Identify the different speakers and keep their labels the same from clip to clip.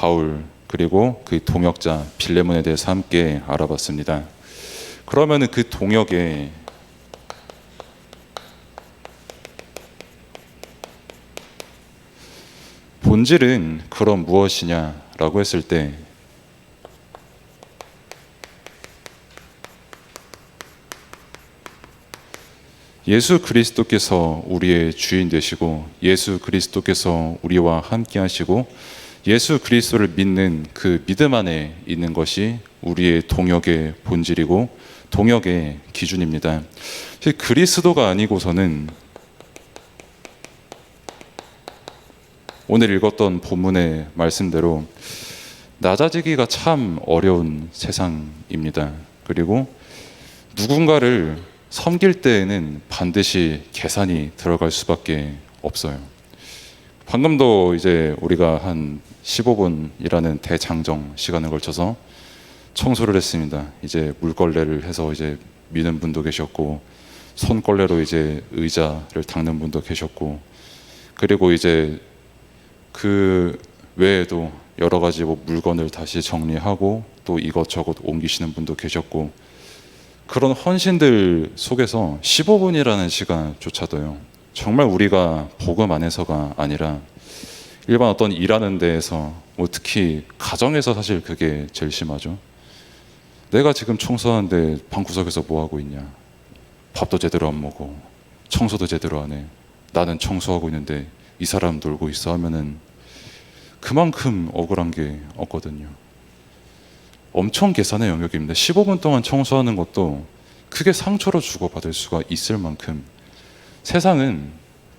Speaker 1: 바울 그리고 그 동역자 빌레몬에 대해서 함께 알아봤습니다. 그러면 그 동역의 본질은 그럼 무엇이냐라고 했을 때 예수 그리스도께서 우리의 주인 되시고 예수 그리스도께서 우리와 함께 하시고 예수 그리스도를 믿는 그 믿음 안에 있는 것이 우리의 동역의 본질이고 동역의 기준입니다. 그리스도가 아니고서는 오늘 읽었던 본문의 말씀대로 낮아지기가 참 어려운 세상입니다. 그리고 누군가를 섬길 때에는 반드시 계산이 들어갈 수밖에 없어요. 방금도 이제 우리가 한 15분이라는 대장정 시간을 걸쳐서 청소를 했습니다. 이제 물걸레를 해서 이제 미는 분도 계셨고, 손걸레로 이제 의자를 닦는 분도 계셨고, 그리고 이제 그 외에도 여러 가지 뭐 물건을 다시 정리하고 또 이것저것 옮기시는 분도 계셨고, 그런 헌신들 속에서 15분이라는 시간조차도요, 정말 우리가 복음 안에서가 아니라 일반 어떤 일하는 데에서, 뭐 특히 가정에서 사실 그게 제일 심하죠. 내가 지금 청소하는데 방구석에서 뭐 하고 있냐, 밥도 제대로 안 먹어, 청소도 제대로 안 해, 나는 청소하고 있는데 이 사람 놀고 있어 하면은 그만큼 억울한 게 없거든요. 엄청 계산의 영역입니다. 15분 동안 청소하는 것도 크게 상처로 주고받을 수가 있을 만큼 세상은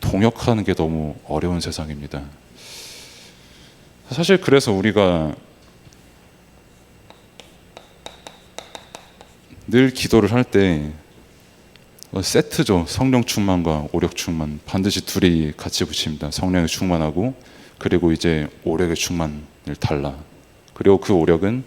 Speaker 1: 동역하는 게 너무 어려운 세상입니다. 사실 그래서 우리가 늘 기도를 할 때 세트죠. 성령 충만과 오력 충만, 반드시 둘이 같이 붙입니다. 성령의 충만하고 그리고 이제 오력의 충만을 달라. 그리고 그 오력은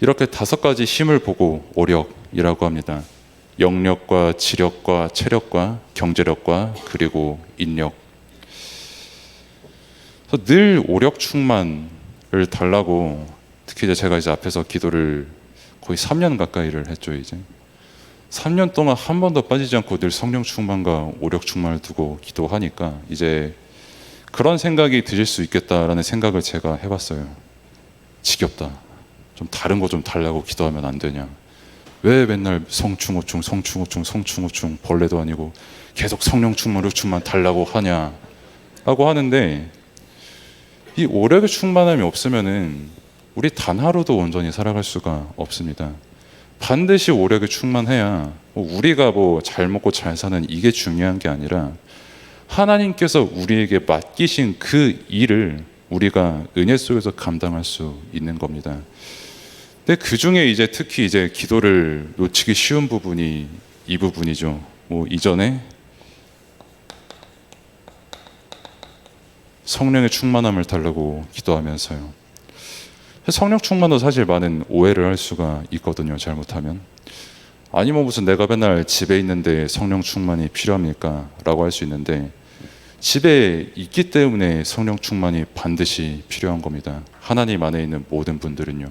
Speaker 1: 이렇게 5가지 힘을 보고 오력이라고 합니다. 영력과 지력과 체력과 경제력과 그리고 인력. 그래서 늘 오력 충만을 달라고, 특히 이제 제가 이제 앞에서 기도를 거의 3년 가까이를 했죠. 이제 3년 동안 한 번도 빠지지 않고 늘 성령 충만과 오력 충만을 두고 기도하니까 이제 그런 생각이 드실 수 있겠다라는 생각을 제가 해봤어요. 지겹다. 좀 다른 거 좀 달라고 기도하면 안 되냐? 왜 맨날 성충호충 벌레도 아니고 계속 성령 충만, 충만 달라고 하냐? 라고 하는데, 이 오력의 충만함이 없으면은 우리 단 하루도 온전히 살아갈 수가 없습니다. 반드시 오력이 충만해야 우리가 뭐 잘 먹고 잘 사는 이게 중요한 게 아니라 하나님께서 우리에게 맡기신 그 일을 우리가 은혜 속에서 감당할 수 있는 겁니다. 근데 그 중에 이제 특히 이제 기도를 놓치기 쉬운 부분이 이 부분이죠. 뭐 이전에 성령의 충만함을 달라고 기도하면서요. 성령 충만도 사실 많은 오해를 할 수가 있거든요. 잘못하면. 아니 뭐 무슨 내가 맨날 집에 있는데 성령 충만이 필요합니까? 라고 할 수 있는데, 집에 있기 때문에 성령 충만이 반드시 필요한 겁니다. 하나님 안에 있는 모든 분들은요.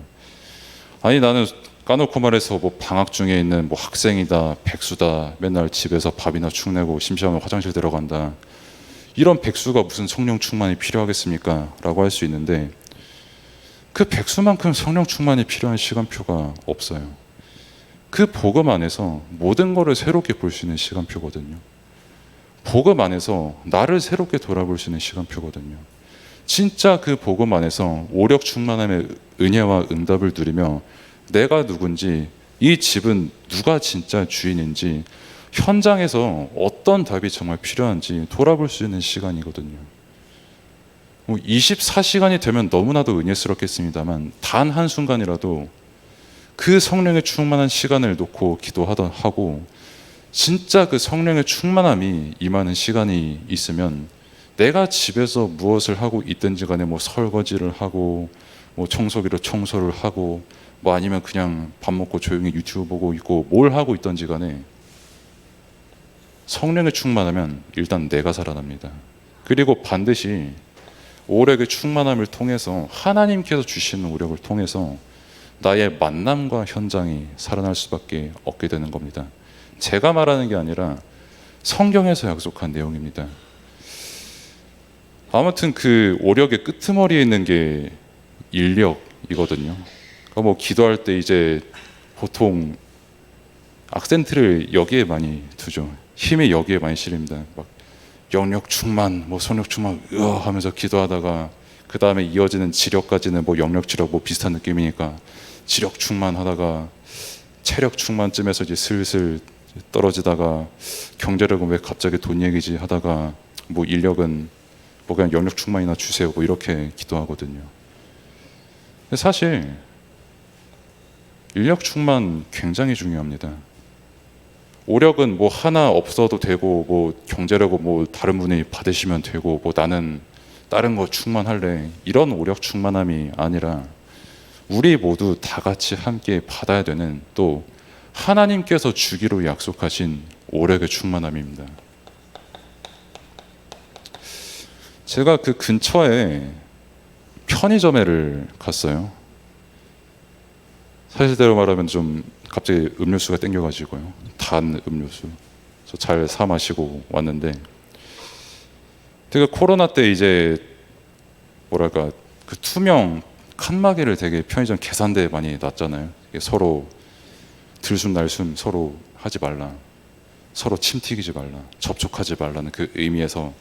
Speaker 1: 아니 나는 까놓고 말해서 뭐 방학 중에 있는 뭐 학생이다, 백수다, 맨날 집에서 밥이나 축 내고 심심하면 화장실 들어간다, 이런 백수가 무슨 성령 충만이 필요하겠습니까? 라고 할 수 있는데, 그 백수만큼 성령 충만이 필요한 시간표가 없어요. 그 복음 안에서 모든 것을 새롭게 볼 수 있는 시간표거든요. 복음 안에서 나를 새롭게 돌아볼 수 있는 시간표거든요. 진짜 그 복음 안에서 오력 충만함의 은혜와 응답을 누리며 내가 누군지, 이 집은 누가 진짜 주인인지, 현장에서 어떤 답이 정말 필요한지 돌아볼 수 있는 시간이거든요. 24시간이 되면 너무나도 은혜스럽겠습니다만, 단 한순간이라도 그 성령의 충만한 시간을 놓고 기도하고 진짜 그 성령의 충만함이 임하는 시간이 있으면 내가 집에서 무엇을 하고 있든지 간에 뭐 설거지를 하고 뭐 청소기로 청소를 하고 뭐 아니면 그냥 밥 먹고 조용히 유튜브 보고 있고 뭘 하고 있든지 간에 성령의 충만하면 일단 내가 살아납니다. 그리고 반드시 오력의 충만함을 통해서 하나님께서 주시는 오력을 통해서 나의 만남과 현장이 살아날 수밖에 없게 되는 겁니다. 제가 말하는 게 아니라 성경에서 약속한 내용입니다. 아무튼 그 오력의 끄트머리에 있는 게 인력이거든요. 그러니까 뭐 기도할 때 이제 보통 악센트를 여기에 많이 두죠. 힘이 여기에 많이 실립니다. 막 영력 충만, 뭐 성력 충만, 으아 하면서 기도하다가 그 다음에 이어지는 지력까지는 뭐 영력 지력 뭐 비슷한 느낌이니까 지력 충만하다가 체력 충만쯤에서 이제 슬슬 떨어지다가 경제력은 왜 갑자기 돈 얘기지 하다가 뭐 인력은 뭐 그냥 영력 충만이나 주세요 뭐 이렇게 기도하거든요. 근데 사실 인력 충만 굉장히 중요합니다. 오력은 뭐 하나 없어도 되고 뭐 경제력은 뭐 다른 분이 받으시면 되고 뭐 나는 다른 거 충만할래 이런 오력 충만함이 아니라 우리 모두 다 같이 함께 받아야 되는 또 하나님께서 주기로 약속하신 오력의 충만함입니다. 제가 그 근처에 편의점에를 갔어요. 사실대로 말하면 좀 갑자기 음료수가 땡겨가지고요. 단 음료수. 저 잘 사 마시고 왔는데 되게 코로나 때 이제 뭐랄까 그 투명 칸막이를 되게 편의점 계산대에 많이 놨잖아요. 서로 들숨날숨 서로 하지 말라. 서로 침 튀기지 말라. 접촉하지 말라는 그 의미에서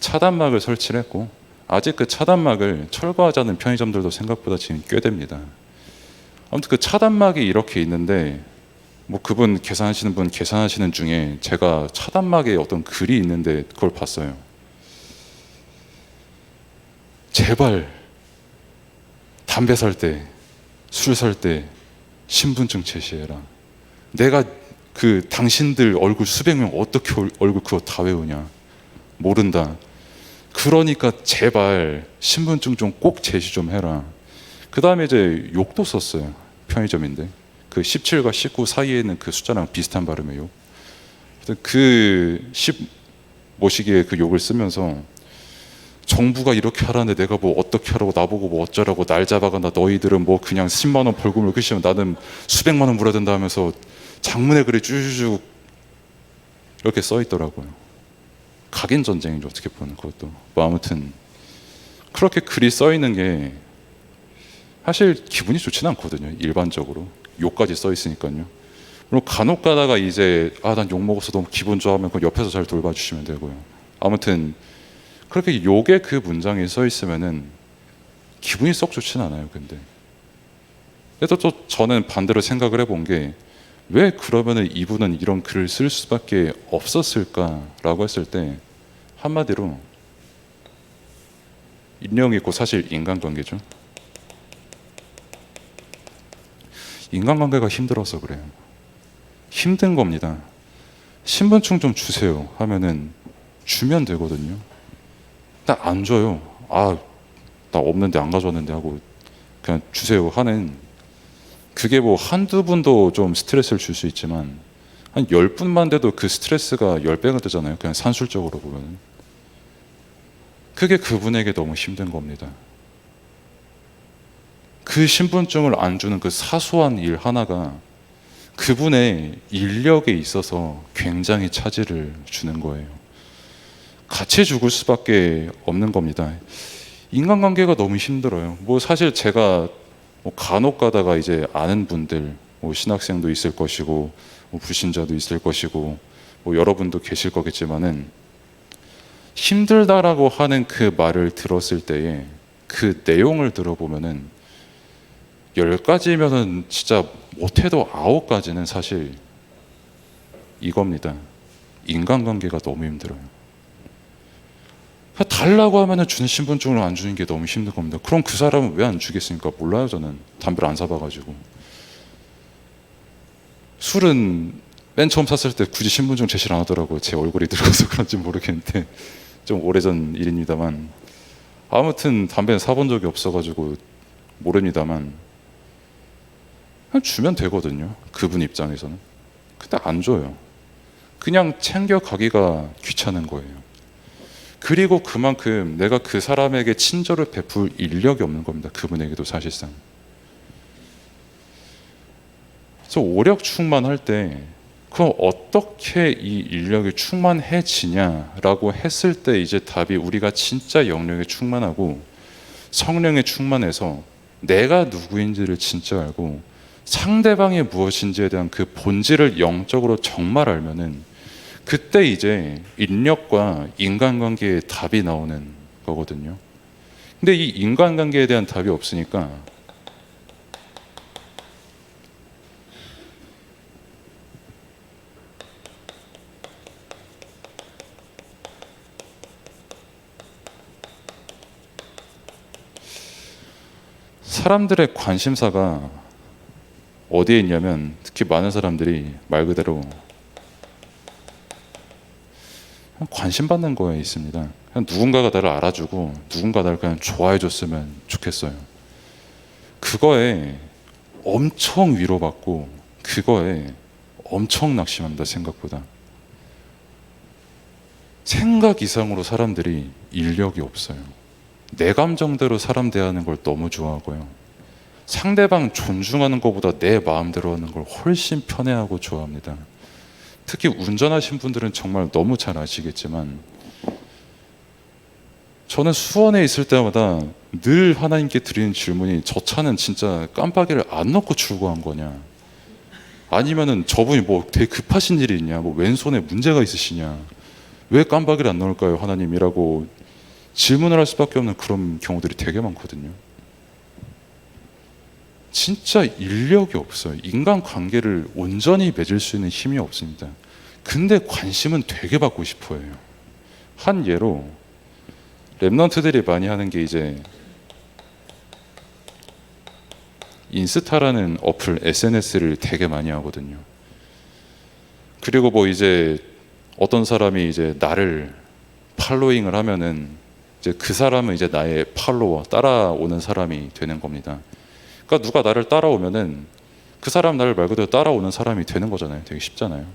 Speaker 1: 차단막을 설치를 했고 아직 그 차단막을 철거하자는 편의점들도 생각보다 지금 꽤 됩니다. 아무튼 그 차단막이 이렇게 있는데 뭐 그분 계산하시는 분 계산하시는 중에 제가 차단막에 어떤 글이 있는데 그걸 봤어요. 제발 담배 살 때, 술 살 때 신분증 제시해라. 내가 그 당신들 얼굴 수백 명 어떻게 얼굴 그거 다 외우냐. 모른다. 그러니까 제발 신분증 좀 꼭 제시 좀 해라. 그 다음에 이제 욕도 썼어요. 편의점인데 그 17과 19 사이에 있는 그 숫자랑 비슷한 발음의 욕. 그 10 모시기에 그 욕을 쓰면서 정부가 이렇게 하라는데 내가 뭐 어떻게 하라고 나보고 뭐 어쩌라고 날 잡아간다. 너희들은 뭐 그냥 10만 원 벌금을 그치면 나는 수백만 원 물어야 된다 하면서 장문의 글이 쭈쭈쭈 이렇게 써 있더라고요. 각인 전쟁이죠 어떻게 보면 그것도. 뭐 아무튼 그렇게 글이 써 있는 게 사실 기분이 좋지는 않거든요. 일반적으로 욕까지 써 있으니까요. 그리고 간혹 가다가 이제 난 욕 먹어서 너무 기분 좋아하면 그 옆에서 잘 돌봐주시면 되고요. 아무튼 그렇게 욕의 그 문장이 써 있으면은 기분이 썩 좋지는 않아요. 근데 또 저는 반대로 생각을 해본 게 왜 그러면은 이분은 이런 글을 쓸 수밖에 없었을까라고 했을 때 한마디로 인력이 있고 사실 인간관계죠. 인간관계가 힘들어서 그래요. 힘든 겁니다. 신분증 좀 주세요 하면은 주면 되거든요. 나 안 줘요. 나 없는데 안 가져왔는데 하고 그냥 주세요 하는 그게 뭐 한두 분도 좀 스트레스를 줄 수 있지만 한 10분만 돼도 그 스트레스가 10배가 되잖아요. 그냥 산술적으로 보면. 그게 그분에게 너무 힘든 겁니다. 그 신분증을 안 주는 그 사소한 일 하나가 그분의 인력에 있어서 굉장히 차질을 주는 거예요. 같이 죽을 수밖에 없는 겁니다. 인간관계가 너무 힘들어요. 뭐 사실 제가 뭐 간혹 가다가 이제 아는 분들, 뭐 신학생도 있을 것이고, 뭐 불신자도 있을 것이고, 뭐 여러분도 계실 거겠지만은 힘들다라고 하는 그 말을 들었을 때에 그 내용을 들어보면은 10가지면은 진짜 못해도 9가지는 사실 이겁니다. 인간관계가 너무 힘들어요. 달라고 하면은 주는 신분증을 안 주는 게 너무 힘든 겁니다. 그럼 그 사람은 왜 안 주겠습니까? 몰라요. 저는 담배를 안 사봐가지고. 술은 맨 처음 샀을 때 굳이 신분증 제시를 안 하더라고요. 제 얼굴이 들어가서 그런지 모르겠는데 좀 오래전 일입니다만 아무튼 담배는 사본 적이 없어가지고 모릅니다만 그냥 주면 되거든요. 그분 입장에서는. 근데 안 줘요. 그냥 챙겨가기가 귀찮은 거예요. 그리고 그만큼 내가 그 사람에게 친절을 베풀 인력이 없는 겁니다. 그분에게도 사실상. 그래서 오력 충만할 때 그럼 어떻게 이 인력이 충만해지냐라고 했을 때 이제 답이 우리가 진짜 영력에 충만하고 성령에 충만해서 내가 누구인지를 진짜 알고 상대방이 무엇인지에 대한 그 본질을 영적으로 정말 알면은 그때 이제 인력과 인간관계의 답이 나오는 거거든요. 근데 이 인간관계에 대한 답이 없으니까 사람들의 관심사가 어디에 있냐면 특히 많은 사람들이 말 그대로 관심 받는 거에 있습니다. 그냥 누군가가 나를 알아주고 누군가 나를 그냥 좋아해 줬으면 좋겠어요. 그거에 엄청 위로받고 그거에 엄청 낙심합니다. 생각보다. 생각 이상으로 사람들이 인력이 없어요. 내 감정대로 사람 대하는 걸 너무 좋아하고요. 상대방 존중하는 것보다 내 마음대로 하는 걸 훨씬 편해하고 좋아합니다. 특히 운전하신 분들은 정말 너무 잘 아시겠지만 저는 수원에 있을 때마다 늘 하나님께 드리는 질문이 저 차는 진짜 깜빡이를 안 넣고 출고한 거냐, 아니면은 저분이 뭐 되게 급하신 일이 있냐, 뭐 왼손에 문제가 있으시냐, 왜 깜빡이를 안 넣을까요 하나님이라고 질문을 할 수밖에 없는 그런 경우들이 되게 많거든요. 진짜 인력이 없어요. 인간관계를 온전히 맺을 수 있는 힘이 없습니다. 근데 관심은 되게 받고 싶어 해요. 한 예로 랩런트들이 많이 하는 게 이제 인스타라는 어플 SNS를 되게 많이 하거든요. 그리고 뭐 이제 어떤 사람이 이제 나를 팔로잉을 하면은 이제 그 사람은 이제 나의 팔로워, 따라오는 사람이 되는 겁니다. 그러니까 누가 나를 따라오면은 그 사람 나를 말 그대로 따라오는 사람이 되는 거잖아요. 되게 쉽잖아요.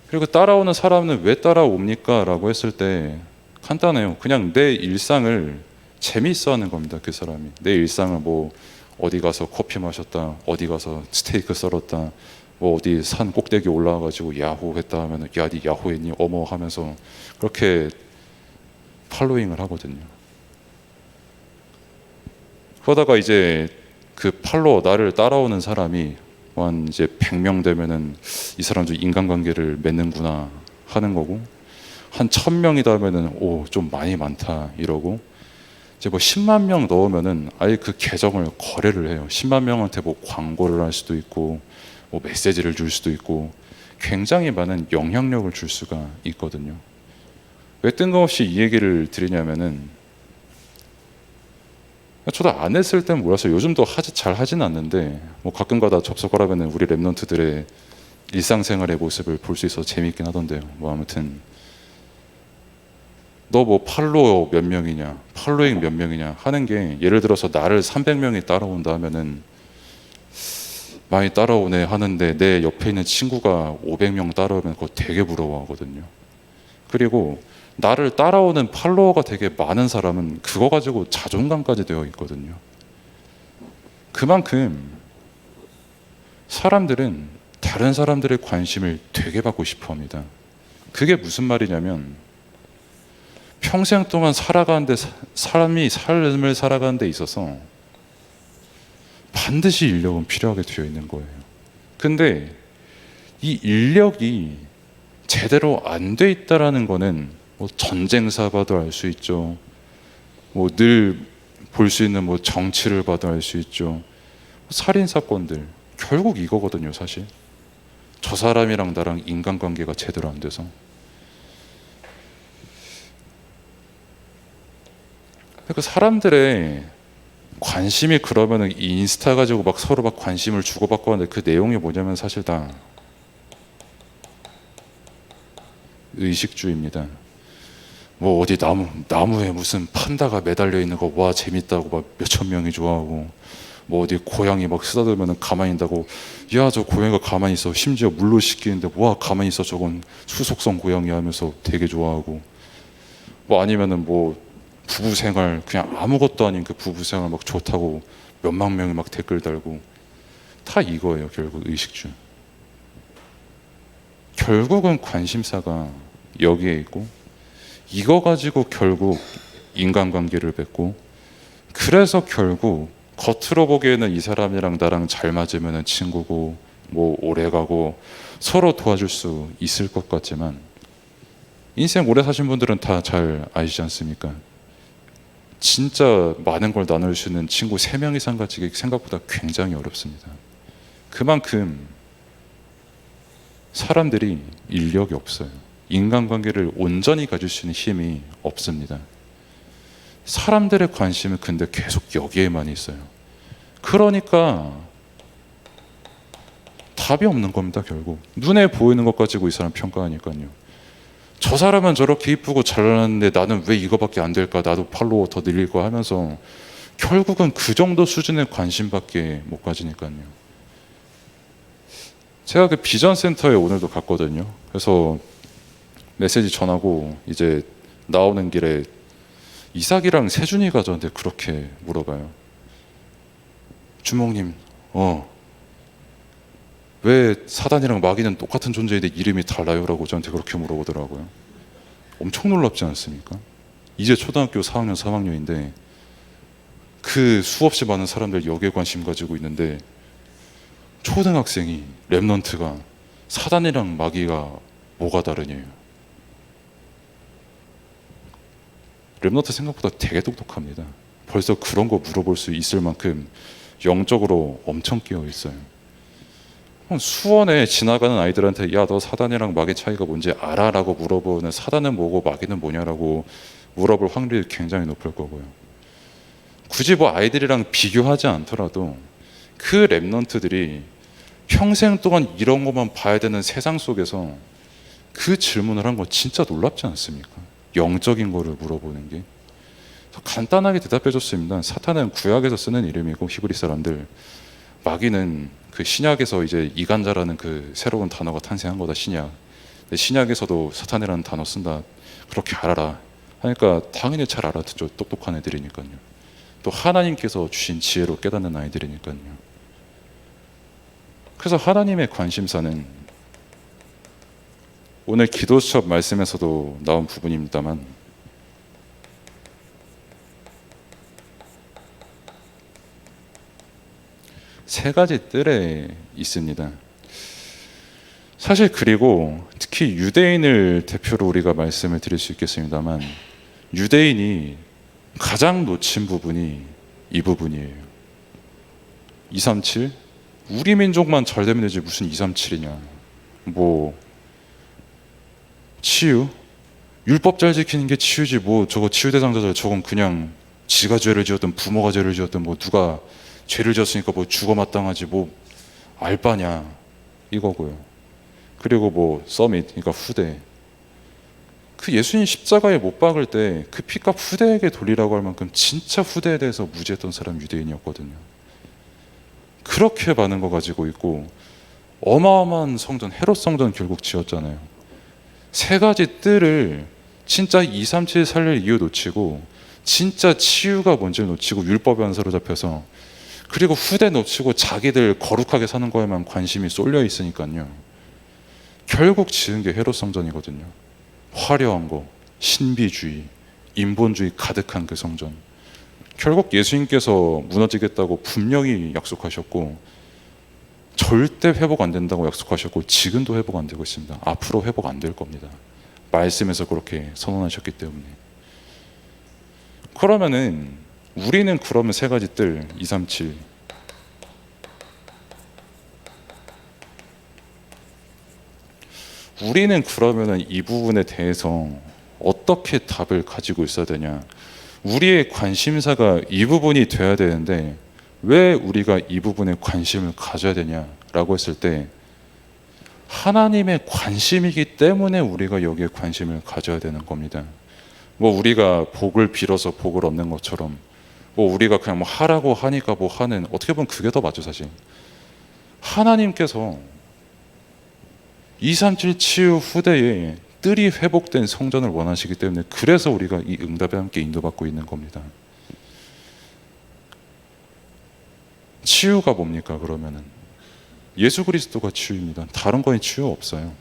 Speaker 1: 그리고 따라오는 사람은 왜 따라옵니까? 라고 했을 때 간단해요. 그냥 내 일상을 재미있어 하는 겁니다. 그 사람이. 내 일상을 뭐 어디 가서 커피 마셨다, 어디 가서 스테이크 썰었다, 뭐 어디 산 꼭대기 올라와가지고 야호 했다 하면은 야, 니 야호 했니? 어머 하면서 그렇게 팔로잉을 하거든요. 그러다가 이제 그 팔로워 나를 따라오는 사람이 한 이제 100명 되면은 이 사람도 인간관계를 맺는구나 하는 거고, 한 1000명이다 하면은 오, 좀 많이 많다 이러고, 이제 뭐 10만 명 넣으면은 아예 그 계정을 거래를 해요. 10만 명한테 뭐 광고를 할 수도 있고 뭐 메시지를 줄 수도 있고 굉장히 많은 영향력을 줄 수가 있거든요. 왜 뜬금없이 이 얘기를 드리냐면은 저도 안 했을 땐 몰라서 요즘도 잘 하진 않는데 뭐 가끔가다 접속을 하면은 우리 랩런트들의 일상생활의 모습을 볼 수 있어서 재미있긴 하던데요. 뭐 아무튼 너 뭐 팔로워 몇 명이냐, 팔로잉 몇 명이냐 하는 게 예를 들어서 나를 300명이 따라온다 하면은 많이 따라오네 하는데 내 옆에 있는 친구가 500명 따라오면 그거 되게 부러워하거든요. 그리고 나를 따라오는 팔로워가 되게 많은 사람은 그거 가지고 자존감까지 되어 있거든요. 그만큼 사람들은 다른 사람들의 관심을 되게 받고 싶어 합니다. 그게 무슨 말이냐면 평생 동안 살아가는데 사람이 삶을 살아가는 데 있어서 반드시 인력은 필요하게 되어 있는 거예요. 근데 이 인력이 제대로 안 돼 있다라는 거는 뭐 전쟁사 봐도 알 수 있죠. 뭐 늘 볼 수 있는 뭐 정치를 봐도 알 수 있죠. 살인 사건들 결국 이거거든요, 사실. 저 사람이랑 나랑 인간관계가 제대로 안 돼서. 그 사람들의 관심이 그러면은 이 인스타 가지고 막 서로 막 관심을 주고받고 하는데 그 내용이 뭐냐면 사실 다 의식주의입니다. 뭐 어디 나무에 무슨 판다가 매달려 있는 거 와 재밌다고 막 몇천 명이 좋아하고, 뭐 어디 고양이 막 쓰다듬으면 가만히 있다고, 야 저 고양이가 가만히 있어, 심지어 물로 씻기는데 와 가만히 있어, 저건 수속성 고양이 하면서 되게 좋아하고, 뭐 아니면은 뭐 부부 생활 그냥 아무것도 아닌 그 부부 생활 막 좋다고 몇만 명이 막 댓글 달고, 다 이거예요. 결국 의식주. 결국은 관심사가 여기에 있고, 이거 가지고 결국 인간관계를 맺고, 그래서 결국 겉으로 보기에는 이 사람이랑 나랑 잘 맞으면 친구고 뭐 오래가고 서로 도와줄 수 있을 것 같지만, 인생 오래 사신 분들은 다 잘 아시지 않습니까? 진짜 많은 걸 나눌 수 있는 친구 3명 이상 가지기 생각보다 굉장히 어렵습니다. 그만큼 사람들이 인력이 없어요. 인간관계를 온전히 가질 수 있는 힘이 없습니다. 사람들의 관심은 근데 계속 여기에만 있어요. 그러니까 답이 없는 겁니다. 결국 눈에 보이는 것 가지고 이 사람 평가하니까요. 저 사람은 저렇게 이쁘고 잘나는데 나는 왜 이거밖에 안 될까, 나도 팔로워 더 늘릴 거 하면서 결국은 그 정도 수준의 관심밖에 못 가지니까요. 제가 그 비전센터에 오늘도 갔거든요. 그래서 메시지 전하고 이제 나오는 길에 이삭이랑 세준이가 저한테 그렇게 물어봐요. 주목님, 왜 사단이랑 마귀는 똑같은 존재인데 이름이 달라요? 라고 저한테 그렇게 물어보더라고요. 엄청 놀랍지 않습니까? 이제 초등학교 4학년, 3학년인데 그 수없이 많은 사람들 여기에 관심 가지고 있는데, 초등학생이, 랩넌트가 사단이랑 마귀가 뭐가 다르냐요. 랩넌트 생각보다 되게 똑똑합니다. 벌써 그런 거 물어볼 수 있을 만큼 영적으로 엄청 끼어 있어요. 수원에 지나가는 아이들한테 야 너 사단이랑 마귀 차이가 뭔지 알아? 라고 물어보는, 사단은 뭐고 마귀는 뭐냐라고 물어볼 확률이 굉장히 높을 거고요. 굳이 뭐 아이들이랑 비교하지 않더라도 그 랩넌트들이 평생 동안 이런 것만 봐야 되는 세상 속에서 그 질문을 한 거 진짜 놀랍지 않습니까? 영적인 거를 물어보는 게. 간단하게 대답해 줬습니다. 사탄은 구약에서 쓰는 이름이고 히브리 사람들, 마귀는 그 신약에서 이제 이간자라는 그 새로운 단어가 탄생한 거다, 신약. 신약에서도 사탄이라는 단어 쓴다, 그렇게 알아라 하니까 당연히 잘 알아듣죠. 똑똑한 애들이니까요. 또 하나님께서 주신 지혜로 깨닫는 아이들이니까요. 그래서 하나님의 관심사는 오늘 기도 수업 말씀에서도 나온 부분입니다만, 세 가지 뜰에 있습니다. 사실 그리고 특히 유대인을 대표로 우리가 말씀을 드릴 수 있겠습니다만, 유대인이 가장 놓친 부분이 이 부분이에요. 237? 우리 민족만 잘 되면 되지 무슨 237이냐. 뭐 치유? 율법 잘 지키는 게 치유지, 뭐 저거 치유 대상자들, 저건 그냥 지가 죄를 지었든 부모가 죄를 지었든 뭐 누가 죄를 지었으니까 뭐 죽어 마땅하지, 뭐 알바냐 이거고요. 그리고 뭐 서밋, 그러니까 후대. 그 예수님 십자가에 못 박을 때 그 피값 후대에게 돌리라고 할 만큼 진짜 후대에 대해서 무지했던 사람 유대인이었거든요. 그렇게 많은 거 가지고 있고, 어마어마한 성전, 헤롯 성전 결국 지었잖아요. 세 가지 뜰을 진짜 237 살릴 이유 놓치고, 진짜 치유가 뭔지를 놓치고, 율법에 안 사로잡혀서, 그리고 후대 놓치고 자기들 거룩하게 사는 거에만 관심이 쏠려 있으니까요. 결국 지은 게 헤롯 성전이거든요. 화려한 거, 신비주의, 인본주의 가득한 그 성전. 결국 예수님께서 무너지겠다고 분명히 약속하셨고, 절대 회복 안 된다고 약속하셨고, 지금도 회복 안 되고 있습니다. 앞으로 회복 안 될 겁니다. 말씀에서 그렇게 선언하셨기 때문에. 그러면은 우리는 그러면 세 가지 뜰, 237. 우리는 그러면은 이 부분에 대해서 어떻게 답을 가지고 있어야 되냐. 우리의 관심사가 이 부분이 돼야 되는데 왜 우리가 이 부분에 관심을 가져야 되냐라고 했을 때, 하나님의 관심이기 때문에 우리가 여기에 관심을 가져야 되는 겁니다. 뭐 우리가 복을 빌어서 복을 얻는 것처럼, 뭐 우리가 그냥 뭐 하라고 하니까 뭐 하는, 어떻게 보면 그게 더 맞죠 사실. 하나님께서 237 치유 후대에 뜰이 회복된 성전을 원하시기 때문에, 그래서 우리가 이 응답에 함께 인도받고 있는 겁니다. 치유가 뭡니까 그러면은? 예수 그리스도가 치유입니다. 다른 거에 치유 없어요.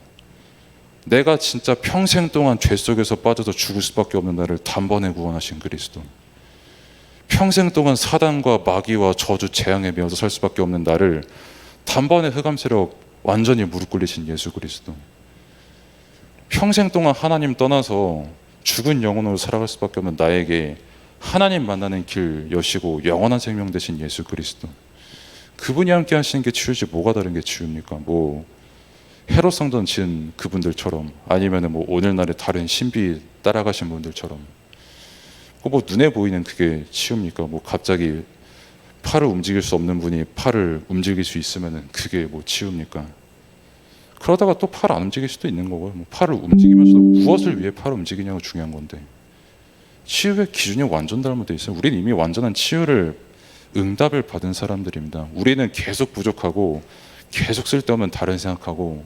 Speaker 1: 내가 진짜 평생 동안 죄 속에서 빠져서 죽을 수밖에 없는 나를 단번에 구원하신 그리스도, 평생 동안 사단과 마귀와 저주 재앙에 매어서 살 수밖에 없는 나를 단번에 흑암 세력 완전히 무릎 꿇리신 예수 그리스도, 평생 동안 하나님 떠나서 죽은 영혼으로 살아갈 수밖에 없는 나에게 하나님 만나는 길 여시고 영원한 생명 되신 예수 그리스도, 그분이 함께 하시는 게 치유지 뭐가 다른 게 치유입니까? 뭐 헤롯 성전 지은 그분들처럼, 아니면은 뭐 오늘날의 다른 신비 따라가신 분들처럼, 뭐 눈에 보이는 그게 치유입니까? 뭐 갑자기 팔을 움직일 수 없는 분이 팔을 움직일 수 있으면은 그게 뭐 치유입니까? 그러다가 또 팔 안 움직일 수도 있는 거고요. 뭐 팔을 움직이면서도 무엇을 위해 팔을 움직이냐가 중요한 건데, 치유의 기준이 완전 잘못되어 있어요. 우리는 이미 완전한 치유를, 응답을 받은 사람들입니다. 우리는 계속 부족하고 계속 쓸데없는 다른 생각하고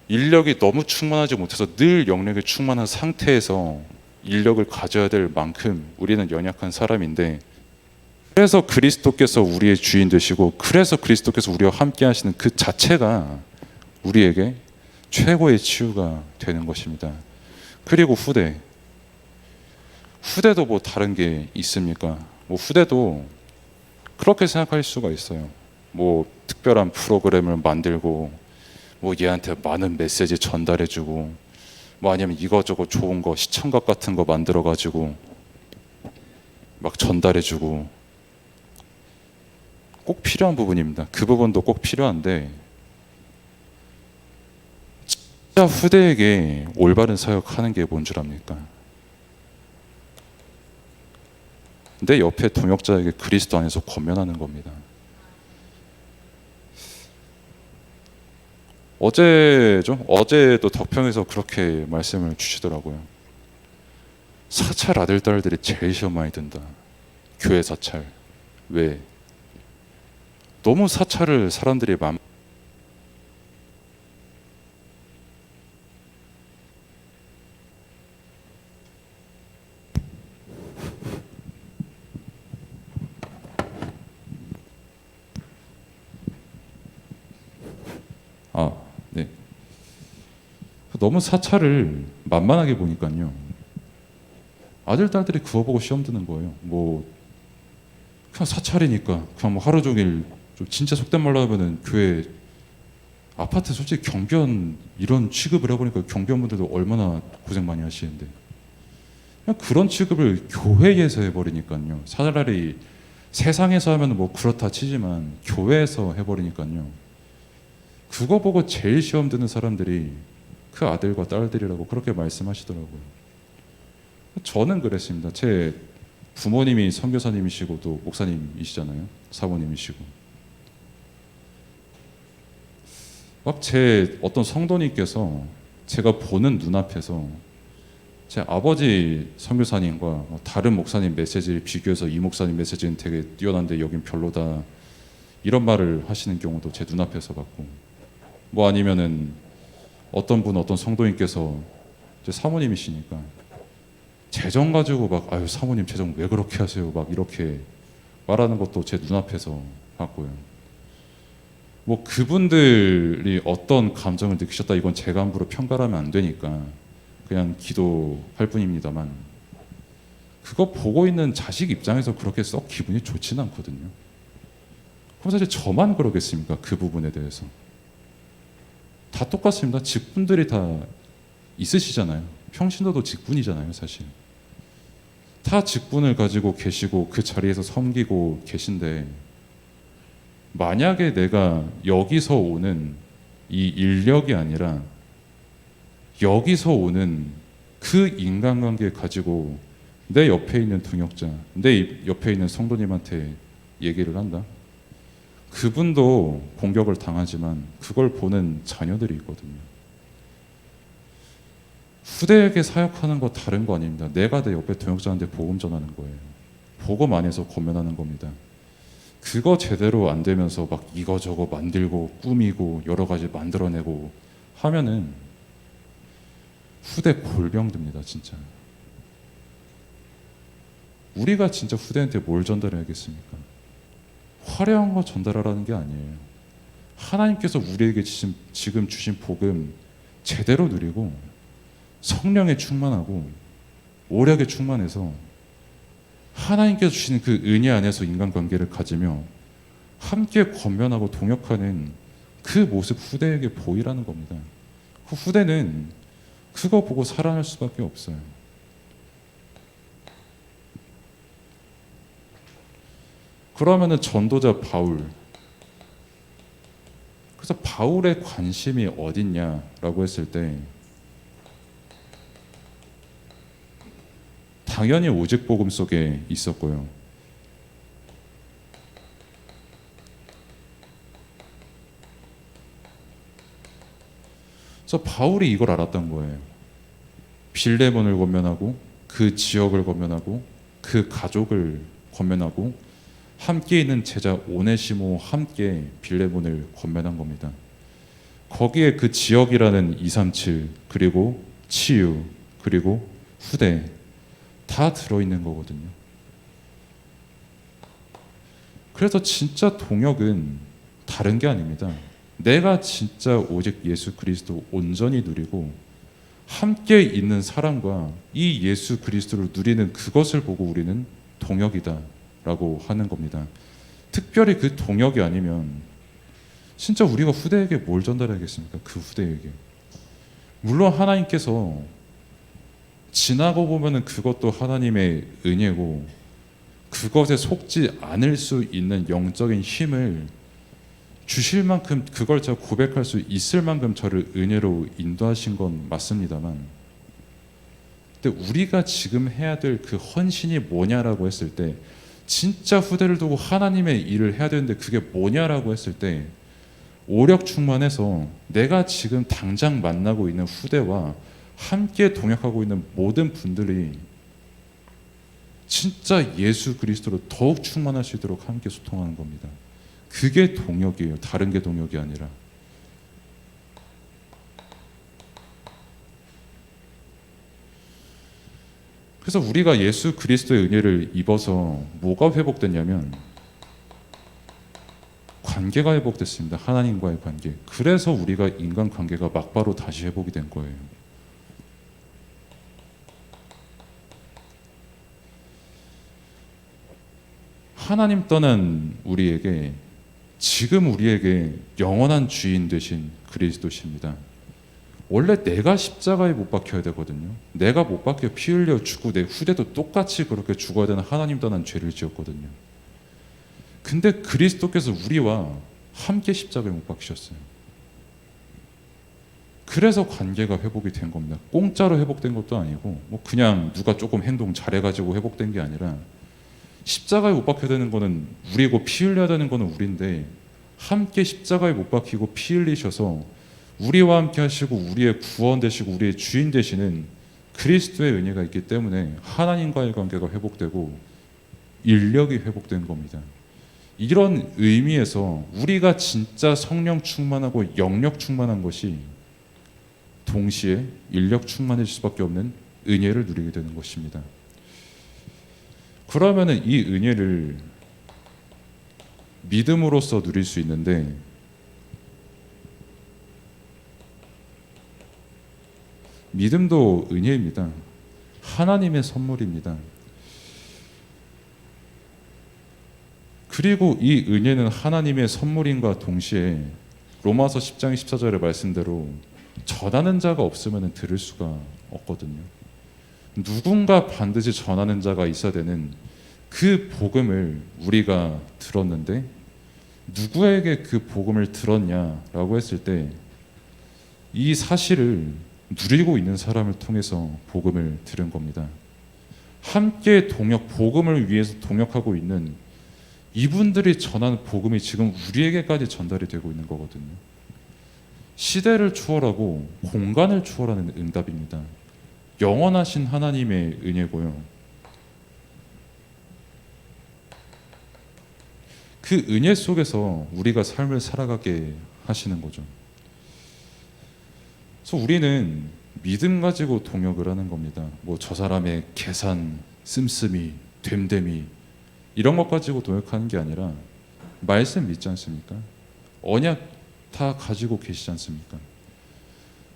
Speaker 1: 인력이 너무 충만하지 못해서 늘 영력이 충만한 상태에서 인력을 가져야 될 만큼 우리는 연약한 사람인데, 그래서 그리스도께서 우리의 주인 되시고, 그래서 그리스도께서 우리와 함께 하시는 그 자체가 우리에게 최고의 치유가 되는 것입니다. 그리고 후대도 뭐 다른 게 있습니까? 뭐 후대도 그렇게 생각할 수가 있어요. 뭐 특별한 프로그램을 만들고, 뭐 얘한테 많은 메시지 전달해주고, 뭐 아니면 이거저거 좋은 거 시청각 같은 거 만들어가지고 막 전달해주고, 꼭 필요한 부분입니다. 그 부분도 꼭 필요한데, 진짜 후대에게 올바른 사역하는 게 뭔 줄 압니까? 내 옆에 동역자에게 그리스도 안에서 권면하는 겁니다. 어제도 덕평에서 그렇게 말씀을 주시더라고요. 사찰 아들 딸들이 제일 시험 많이 든다. 교회 사찰. 왜? 너무 사찰을 사람들이 네. 너무 사찰을 만만하게 보니까요. 아들 딸들이 그거 보고 시험 드는 거예요. 뭐 그냥 사찰이니까 그냥 뭐 하루 종일, 좀 진짜 속된 말로 하면은 교회 아파트 솔직히 경비원 이런 취급을 해보니까 경비원분들도 얼마나 고생 많이 하시는데, 그냥 그런 취급을 교회에서 해버리니까요. 차라리 세상에서 하면 뭐 그렇다 치지만 교회에서 해버리니까요. 그거 보고 제일 시험 드는 사람들이 그 아들과 딸들이라고 그렇게 말씀하시더라고요. 저는 그랬습니다. 제 부모님이 선교사님이시고 또 목사님이시잖아요. 사모님이시고. 막 제 어떤 성도님께서 제가 보는 눈앞에서 제 아버지 선교사님과 다른 목사님 메시지를 비교해서 이 목사님 메시지는 되게 뛰어난데 여긴 별로다, 이런 말을 하시는 경우도 제 눈앞에서 봤고, 뭐 아니면은 어떤 성도님께서 제 사모님이시니까 재정 가지고 막 아유 사모님 재정 왜 그렇게 하세요 막 이렇게 말하는 것도 제 눈앞에서 봤고요. 뭐 그분들이 어떤 감정을 느끼셨다 이건 제가 함부로 평가하면 안 되니까 그냥 기도할 뿐입니다만, 그거 보고 있는 자식 입장에서 그렇게 썩 기분이 좋지는 않거든요. 그럼 사실 저만 그러겠습니까? 그 부분에 대해서 다 똑같습니다. 직분들이 다 있으시잖아요. 평신도도 직분이잖아요. 사실 다 직분을 가지고 계시고 그 자리에서 섬기고 계신데, 만약에 내가 여기서 오는 이 인력이 아니라 여기서 오는 그 인간관계 가지고 내 옆에 있는 동역자, 내 옆에 있는 성도님한테 얘기를 한다? 그분도 공격을 당하지만 그걸 보는 자녀들이 있거든요. 후대에게 사역하는 거 다른 거 아닙니다. 내가 내 옆에 동역자한테 복음 전하는 거예요. 복음 안에서 권면하는 겁니다. 그거 제대로 안 되면서 막 이거저거 만들고 꾸미고 여러 가지 만들어내고 하면은 후대 골병듭니다. 진짜. 우리가 진짜 후대한테 뭘 전달해야겠습니까? 화려한 거 전달하라는 게 아니에요. 하나님께서 우리에게 지금 주신 복음 제대로 누리고 성령에 충만하고 오력에 충만해서 하나님께서 주시는 그 은혜 안에서 인간관계를 가지며 함께 권면하고 동역하는 그 모습 후대에게 보이라는 겁니다. 그 후대는 그거 보고 살아날 수밖에 없어요. 그러면은 전도자 바울, 그래서 바울의 관심이 어딨냐라고 했을 때 당연히 오직 복음 속에 있었고요. 그래서 바울이 이걸 알았던 거예요. 빌레몬을 권면하고 그 지역을 권면하고 그 가족을 권면하고 함께 있는 제자 오네시모와 함께 빌레몬을 권면한 겁니다. 거기에 그 지역이라는 237 그리고 치유 그리고 후대 다 들어있는 거거든요. 그래서 진짜 동역은 다른 게 아닙니다. 내가 진짜 오직 예수 그리스도 온전히 누리고 함께 있는 사람과 이 예수 그리스도를 누리는 그것을 보고 우리는 동역이다 라고 하는 겁니다. 특별히 그 동역이 아니면 진짜 우리가 후대에게 뭘 전달해야겠습니까? 그 후대에게. 물론 하나님께서 지나고 보면은 그것도 하나님의 은혜고 그것에 속지 않을 수 있는 영적인 힘을 주실 만큼 그걸 제가 고백할 수 있을 만큼 저를 은혜로 인도하신 건 맞습니다만, 근데 우리가 지금 해야 될 그 헌신이 뭐냐라고 했을 때 진짜 후대를 두고 하나님의 일을 해야 되는데 그게 뭐냐라고 했을 때 오력 충만해서 내가 지금 당장 만나고 있는 후대와 함께 동역하고 있는 모든 분들이 진짜 예수 그리스도로 더욱 충만할 수 있도록 함께 소통하는 겁니다. 그게 동역이에요. 다른 게 동역이 아니라. 그래서 우리가 예수 그리스도의 은혜를 입어서 뭐가 회복됐냐면 관계가 회복됐습니다. 하나님과의 관계. 그래서 우리가 인간관계가 막바로 다시 회복이 된 거예요. 하나님 떠난 우리에게 지금 우리에게 영원한 주인 되신 그리스도십니다. 원래 내가 십자가에 못 박혀야 되거든요. 내가 못 박혀 피 흘려 죽고 내 후대도 똑같이 그렇게 죽어야 되는 하나님 떠난 죄를 지었거든요. 근데 그리스도께서 우리와 함께 십자가에 못 박히셨어요. 그래서 관계가 회복이 된 겁니다. 공짜로 회복된 것도 아니고 뭐 그냥 누가 조금 행동 잘해가지고 회복된 게 아니라 십자가에 못 박혀야 되는 거는 우리고 피 흘려야 되는 거는 우리인데 함께 십자가에 못 박히고 피 흘리셔서 우리와 함께 하시고 우리의 구원 되시고 우리의 주인 되시는 그리스도의 은혜가 있기 때문에 하나님과의 관계가 회복되고 인력이 회복된 겁니다. 이런 의미에서 우리가 진짜 성령 충만하고 영력 충만한 것이 동시에 인력 충만해질 수밖에 없는 은혜를 누리게 되는 것입니다. 그러면은 이 은혜를 믿음으로써 누릴 수 있는데 믿음도 은혜입니다. 하나님의 선물입니다. 그리고 이 은혜는 하나님의 선물인과 동시에 로마서 10장 14절의 말씀대로 전하는 자가 없으면 들을 수가 없거든요. 누군가 반드시 전하는 자가 있어야 되는 그 복음을 우리가 들었는데 누구에게 그 복음을 들었냐라고 했을 때 이 사실을 누리고 있는 사람을 통해서 복음을 들은 겁니다. 함께 복음을 위해서 동역하고 있는 이분들이 전하는 복음이 지금 우리에게까지 전달이 되고 있는 거거든요. 시대를 초월하고 공간을 초월하는 응답입니다. 영원하신 하나님의 은혜고요. 그 은혜 속에서 우리가 삶을 살아가게 하시는 거죠. 그래서 우리는 믿음 가지고 동역을 하는 겁니다. 뭐 저 사람의 계산, 씀씀이, 됨됨이 이런 것 가지고 동역하는 게 아니라 말씀 믿지 않습니까? 언약 다 가지고 계시지 않습니까?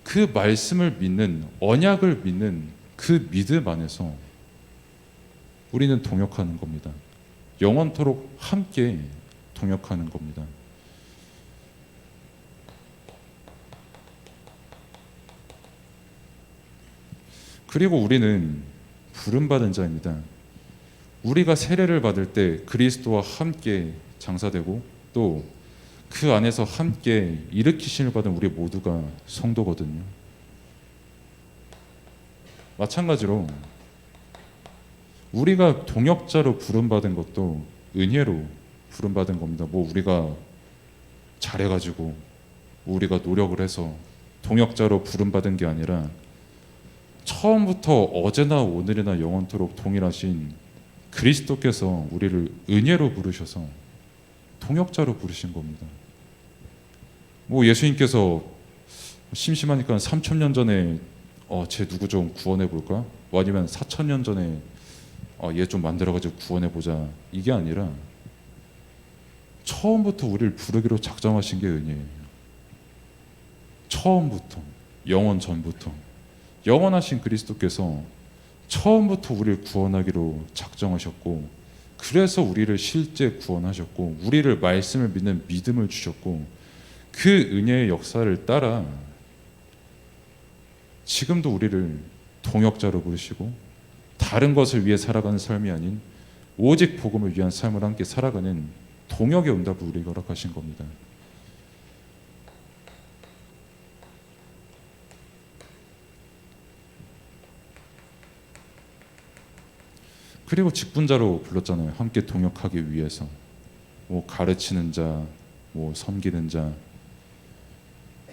Speaker 1: 그 말씀을 믿는, 언약을 믿는 그 믿음 안에서 우리는 동역하는 겁니다. 영원토록 함께 동역하는 겁니다. 그리고 우리는 부름받은 자입니다. 우리가 세례를 받을 때 그리스도와 함께 장사되고 또 그 안에서 함께 일으키심을 받은 우리 모두가 성도거든요. 마찬가지로 우리가 동역자로 부름받은 것도 은혜로 부름받은 겁니다. 뭐 우리가 잘해가지고 우리가 노력을 해서 동역자로 부름받은 게 아니라 처음부터 어제나 오늘이나 영원토록 동일하신 그리스도께서 우리를 은혜로 부르셔서 동역자로 부르신 겁니다. 뭐 예수님께서 심심하니까 3,000년 전에 쟤 누구 좀 구원해 볼까? 뭐 아니면 4,000년 전에 얘 좀 만들어가지고 구원해 보자. 이게 아니라 처음부터 우리를 부르기로 작정하신 게 은혜예요. 처음부터, 영원 전부터 영원하신 그리스도께서 처음부터 우리를 구원하기로 작정하셨고, 그래서 우리를 실제 구원하셨고, 우리를 말씀을 믿는 믿음을 주셨고, 그 은혜의 역사를 따라 지금도 우리를 동역자로 부르시고 다른 것을 위해 살아가는 삶이 아닌 오직 복음을 위한 삶을 함께 살아가는 동역의 응답을 우리에게 허락하신 겁니다. 그리고 직분자로 불렀잖아요. 함께 동역하기 위해서. 뭐 가르치는 자, 뭐 섬기는 자,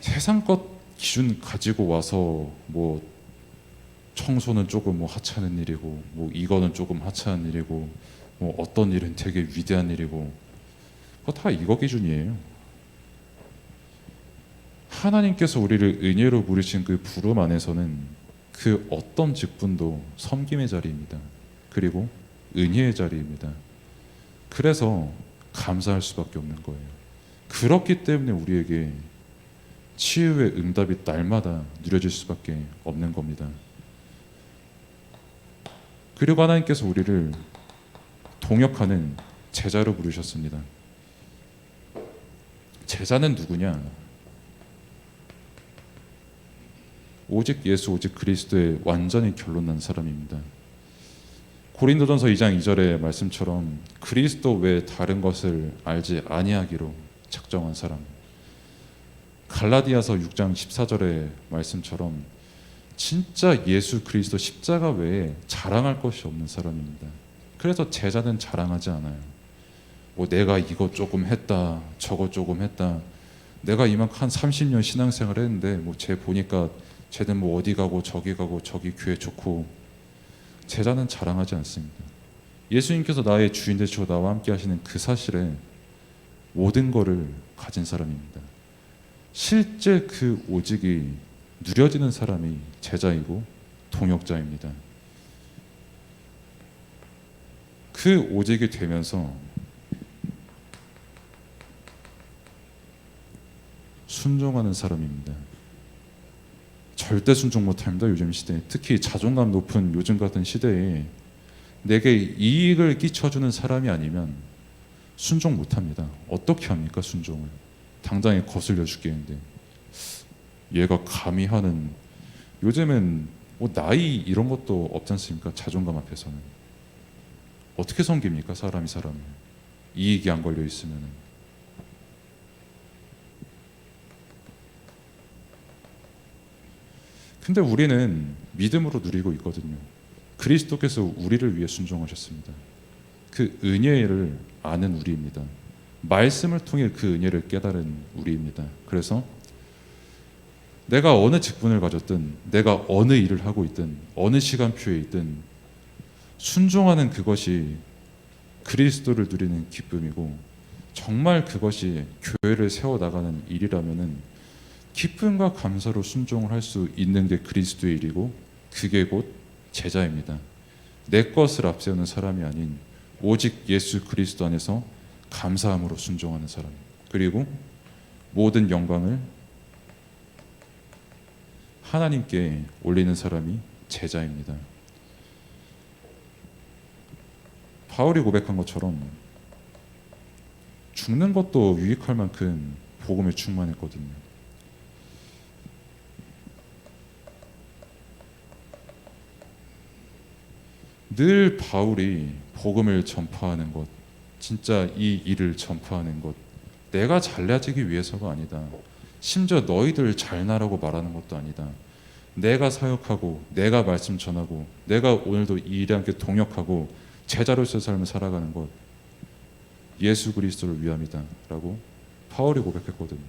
Speaker 1: 세상 것 기준 가지고 와서 뭐 청소는 조금 뭐 하찮은 일이고, 뭐 이거는 조금 하찮은 일이고, 뭐 어떤 일은 되게 위대한 일이고, 그거 다 이거 기준이에요. 하나님께서 우리를 은혜로 부르신 그 부름 안에서는 그 어떤 직분도 섬김의 자리입니다. 그리고 은혜의 자리입니다. 그래서 감사할 수밖에 없는 거예요. 그렇기 때문에 우리에게 치유의 응답이 날마다 누려질 수밖에 없는 겁니다. 그리고 하나님께서 우리를 동역하는 제자로 부르셨습니다. 제자는 누구냐? 오직 예수, 오직 그리스도에 완전히 결론난 사람입니다. 고린도전서 2장 2절의 말씀처럼 그리스도 외에 다른 것을 알지 아니하기로 작정한 사람. 갈라디아서 6장 14절의 말씀처럼 진짜 예수 그리스도 십자가 외에 자랑할 것이 없는 사람입니다. 그래서 제자는 자랑하지 않아요. 뭐 내가 이거 조금 했다, 저거 조금 했다. 내가 이만큼 한 30년 신앙생활 했는데 뭐 쟤 보니까 쟤는 뭐 어디 가고 저기 가고 저기 교회 좋고. 제자는 자랑하지 않습니다. 예수님께서 나의 주인 되시고 나와 함께 하시는 그 사실에 모든 것을 가진 사람입니다. 실제 그 오직이 누려지는 사람이 제자이고 동역자입니다. 그 오직이 되면서 순종하는 사람입니다. 절대 순종 못합니다. 요즘 시대에. 특히 자존감 높은 요즘 같은 시대에 내게 이익을 끼쳐주는 사람이 아니면 순종 못합니다. 어떻게 합니까? 순종을 당장에 거슬려 죽겠는데 얘가 감히 하는. 요즘은 뭐 나이 이런 것도 없지 않습니까? 자존감 앞에서는 어떻게 섬깁니까? 사람이 사람을. 이익이 안 걸려 있으면. 근데 우리는 믿음으로 누리고 있거든요. 그리스도께서 우리를 위해 순종하셨습니다. 그 은혜를 아는 우리입니다. 말씀을 통해 그 은혜를 깨달은 우리입니다. 그래서 내가 어느 직분을 가졌든, 내가 어느 일을 하고 있든, 어느 시간표에 있든 순종하는 그것이 그리스도를 누리는 기쁨이고, 정말 그것이 교회를 세워나가는 일이라면은 기쁨과 감사로 순종을 할 수 있는 게 그리스도의 일이고, 그게 곧 제자입니다. 내 것을 앞세우는 사람이 아닌 오직 예수 그리스도 안에서 감사함으로 순종하는 사람, 그리고 모든 영광을 하나님께 올리는 사람이 제자입니다. 바울이 고백한 것처럼 죽는 것도 유익할 만큼 복음에 충만했거든요. 늘 바울이 복음을 전파하는 것, 진짜 이 일을 전파하는 것, 내가 잘나지기 위해서가 아니다. 심지어 너희들 잘나라고 말하는 것도 아니다. 내가 사역하고, 내가 말씀 전하고, 내가 오늘도 이 일에 함께 동역하고 제자로서의 삶을 살아가는 것, 예수 그리스도를 위함이다 라고 바울이 고백했거든요.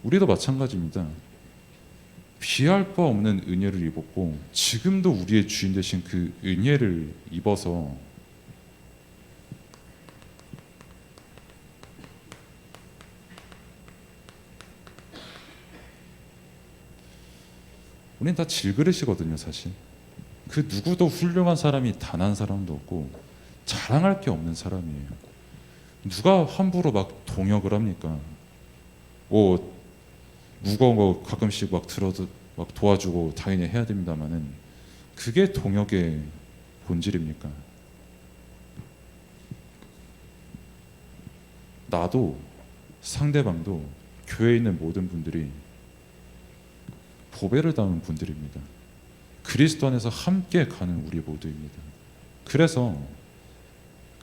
Speaker 1: 우리도 마찬가지입니다. 비할 바 없는 은혜를 입었고, 지금도 우리의 주인 되신 그 은혜를 입어서 우리는 다 질그릇이거든요. 사실 그 누구도 훌륭한 사람이 단 한 사람도 없고 자랑할 게 없는 사람이에요. 누가 함부로 막 동역을 합니까? 뭐 무거운 거 가끔씩 막 들어도 막 도와주고 당연히 해야 됩니다만은, 그게 동역의 본질입니까? 나도 상대방도 교회에 있는 모든 분들이 보배를 담은 분들입니다. 그리스도 안에서 함께 가는 우리 모두입니다. 그래서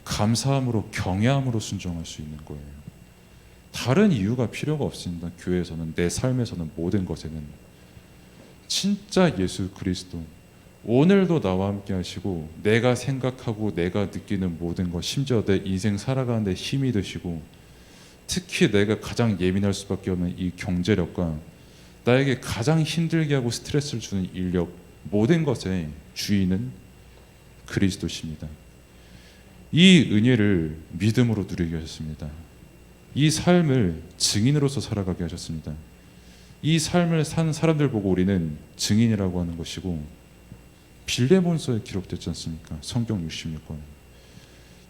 Speaker 1: 감사함으로, 경외함으로 순종할 수 있는 거예요. 다른 이유가 필요가 없습니다. 교회에서는, 내 삶에서는, 모든 것에는 진짜 예수 그리스도, 오늘도 나와 함께 하시고 내가 생각하고 내가 느끼는 모든 것, 심지어 내 인생 살아가는 데 힘이 되시고, 특히 내가 가장 예민할 수밖에 없는 이 경제력과 나에게 가장 힘들게 하고 스트레스를 주는 인력, 모든 것의 주인은 그리스도십니다. 이 은혜를 믿음으로 누리게 하셨습니다. 이 삶을 증인으로서 살아가게 하셨습니다. 이 삶을 산 사람들 보고 우리는 증인이라고 하는 것이고, 빌레몬서에 기록됐지 않습니까? 성경 66권.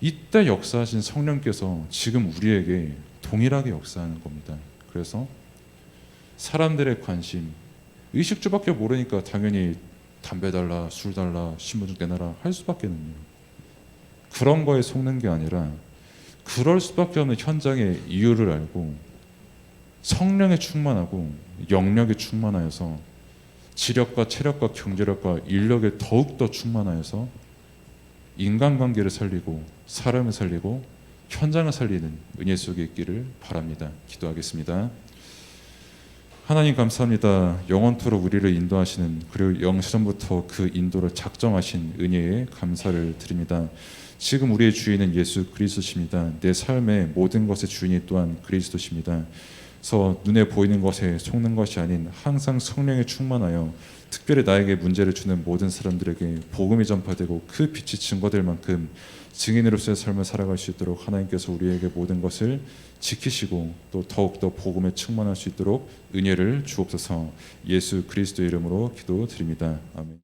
Speaker 1: 이때 역사하신 성령께서 지금 우리에게 동일하게 역사하는 겁니다. 그래서 사람들의 관심, 의식주밖에 모르니까 당연히 담배 달라, 술 달라, 신분증 내놔라 할 수밖에는요. 그런 거에 속는 게 아니라 그럴 수밖에 없는 현장의 이유를 알고 성령에 충만하고 영력에 충만하여서 지력과 체력과 경제력과 인력에 더욱더 충만하여서 인간관계를 살리고 사람을 살리고 현장을 살리는 은혜 속에 있기를 바랍니다. 기도하겠습니다. 하나님 감사합니다. 영원토록 우리를 인도하시는, 그리고 영시전부터 그 인도를 작정하신 은혜에 감사를 드립니다. 지금 우리의 주인은 예수 그리스도십니다. 내 삶의 모든 것의 주인이 또한 그리스도십니다. 그래서 눈에 보이는 것에 속는 것이 아닌 항상 성령에 충만하여 특별히 나에게 문제를 주는 모든 사람들에게 복음이 전파되고 그 빛이 증거될 만큼 증인으로서의 삶을 살아갈 수 있도록 하나님께서 우리에게 모든 것을 지키시고 또 더욱더 복음에 충만할 수 있도록 은혜를 주옵소서. 예수 그리스도의 이름으로 기도드립니다. 아멘.